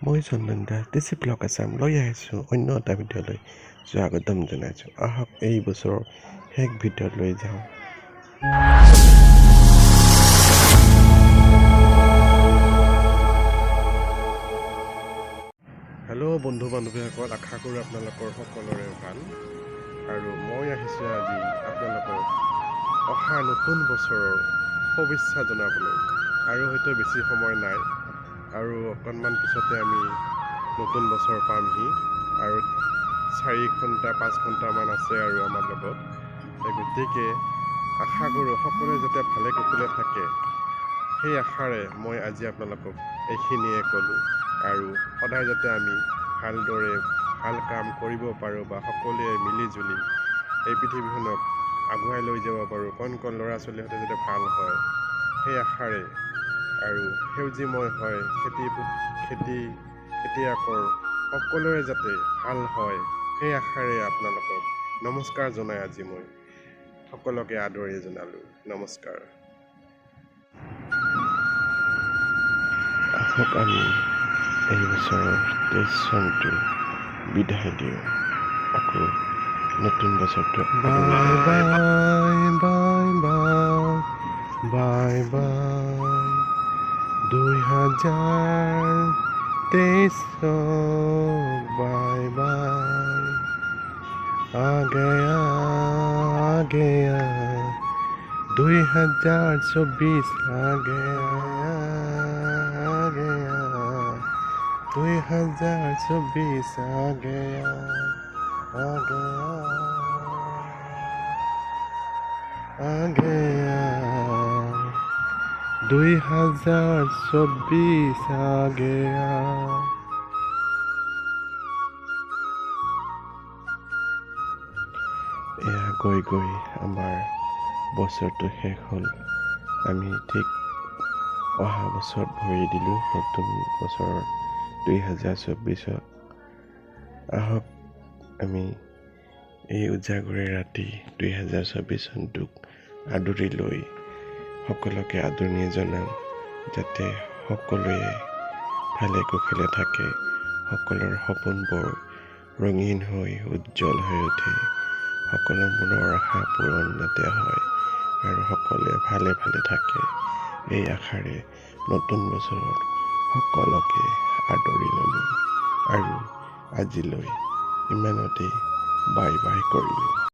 মই Chandan Das TC blog Assam লৈ আহিছোঁ অন্য এটা ভিডিঅ'লৈ স্বাগতম জনাইছোঁ। আহক এই বছৰৰ শেষ ভিডিঅ'লৈ যাওঁ। হেল্ল' বন্ধু বান্ধৱীসকল, আশা কৰোঁ আপোনালোকৰ সকলোৰে ভাল। আৰু মই আহিছোঁ আজি আপোনালোকক অহা নতুন বছৰৰ শুভেচ্ছা জনাবলৈ। আৰু হয়তো বেছি সময় নাই, আৰু অকণমান পিছতে আমি নতুন বছৰ পামহি। আৰু 4 ঘণ্টা 5 ঘণ্টামান আছে আৰু আমাৰ লগত। গতিকে আশা কৰোঁ সকলোৱে যাতে ভালে কুশলে থাকে, সেই আশাৰে মই আজি আপোনালোকক এইখিনিয়ে ক'লোঁ। আৰু সদায় যাতে আমি ভালদৰে ভাল কাম কৰিব পাৰোঁ বা সকলোৱে মিলিজুলি এই পৃথিৱীখনক আগুৱাই লৈ যাব পাৰোঁ, কণ কণ ল'ৰা ছোৱালীহঁতে যাতে ভাল হয়, সেই আশাৰে আৰু সেউজীময় হয় খেতিয়কৰ সকলোৰে যাতে ভাল হয়, সেই আশাৰে আপোনালোকক নমস্কাৰ জনাই আজি মই সকলোকে আদৰণি জনালোঁ। নমস্কাৰ। আহক আমি এই বছৰৰ 23 চনটো বিদায় দিওঁ, আকৌ নতুন বছৰটো bye bye bye bye bye 2023 bye bye आ गया 2024 आ गया 2024 आ गया 2024 आ गया। এয়া গৈ গৈ আমাৰ বছৰটো শেষ হ'ল। আমি ঠিক অহা বছৰত ভৰি দিলোঁ, নতুন বছৰৰ 2024। আহক আমি এই উজাগৰে ৰাতি 2024 চনটোক আদৰি লৈ সকলোকে আদৰণি জনাওঁ, যাতে সকলোৱে ভালে কুশলে থাকে, সকলোৰ সপোনবোৰ ৰঙীন হৈ উজ্জ্বল হৈ উঠে, সকলো মনৰ আশা পূৰণ যাতে হয় আৰু সকলোৱে ভালে ভালে থাকে, এই আশাৰে নতুন বছৰত সকলোকে আদৰি ল'লোঁ আৰু আজিলৈ ইমানতে বাই বাই কৰিলোঁ।